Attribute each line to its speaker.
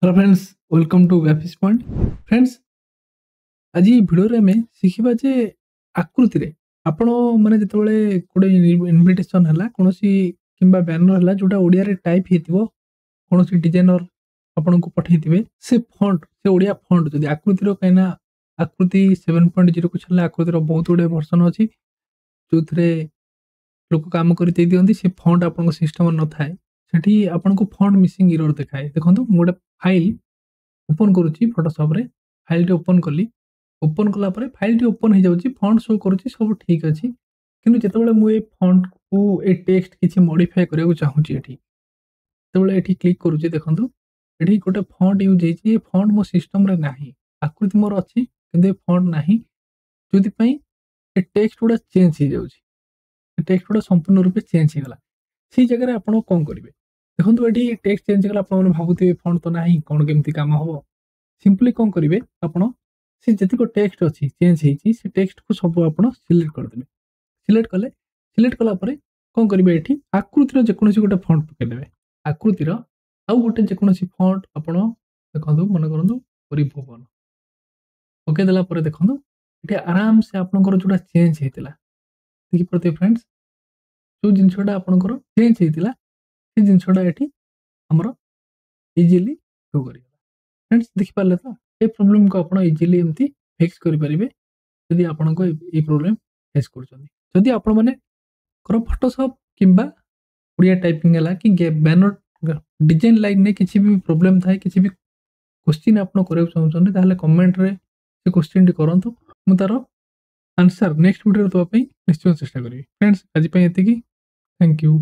Speaker 1: Hello friends, welcome to graphics point. Friends, आज video में शिखा जे आकृति रे आपण माने जतबेले कोडे इनविटेशन हला कोनोसी किंबा बैनर हला जोटा ओडिया रे टाइप हेतिबो कोनोसी डिजाइनर आपण को पठेतिबे से फॉन्ट से ओडिया फॉन्ट जदी आकृति रो काइना आकृति 7.0 को छला आकृति रो बहुत ओडे वर्जन अछि जोथरे लोक काम करि दे दियंती से फॉन्ट आपण सिस्टम न थाए सेठी आपण को फॉन्ट मिसिंग एरर देखाए। देखंतु मोडे फाइल ओपन करूची फोटोशॉप रे फाइल टी ओपन कली ओपन कला परे फाइल टी ओपन हो जाउची फॉन्ट शो करूची सब ठीक अछि किंतु जेतेबेले मु ए फॉन्ट को ए टेक्स्ट किछि मॉडिफाई करिया चाहूची एठी तेबेले एठी क्लिक करूची देखंतु एठी गोटे फॉन्ट यूज हेची ए फॉन्ट मो सिस्टम रे नाही आकृति मोर अछि किंतु ए फॉन्ट नाही जोति पई ए टेक्स्ट गुडा चेंज हो जाउची ए टेक्स्ट गुडा संपूर्ण रूपे चेंज हो गला सी जगह रे आपण कोन करिवे देखंतु एठी टेक्स्ट चेंज गला आपण भाबुथिबे फॉन्ट तो नाही कोन केमती काम हो सिंपली कौन करेंगे आपण से जति को टेक्स्ट अच्छी चेंज होती से टेक्स्ट को सब आप सिलेक्ट करदे सिलेक्ट कला परे कौन करेंगे ये आकृतिर जेकोसी गोटे फॉन्ट पकईदे आकृतिर आउ गोटे जेकोसी फॉन्ट आपण देखो मन करूँ परिभुवन पकईदेला देखो ये आराम से आपंकर जोटा चेंज होता देखिए फ्रेंड्स जो जिनसा आपंकर चेंज होता से जिनसा ये आमर इजिली शो कर फ्रेंड्स देखिपारे तो ये प्रोब्लेम को आप इजिली एमती फिक्स करेंगे जदि आपण को ये प्रोब्लेम फेस कर आपण मैंने फोटोशॉप किंबा ओडिया टाइपिंग है कि बैनर डिजाइन लाइन में किसी भी प्रोब्लेम थाए किसी भी क्वेश्चन आप चाहते ताहले कमेंट रे से क्वेश्चन टी करंतु मु तार आंसर नेक्स्ट वीडियो दवा निश्चय चेष्टा करी फ्रेंड्स आज एतिकी थैंक यू।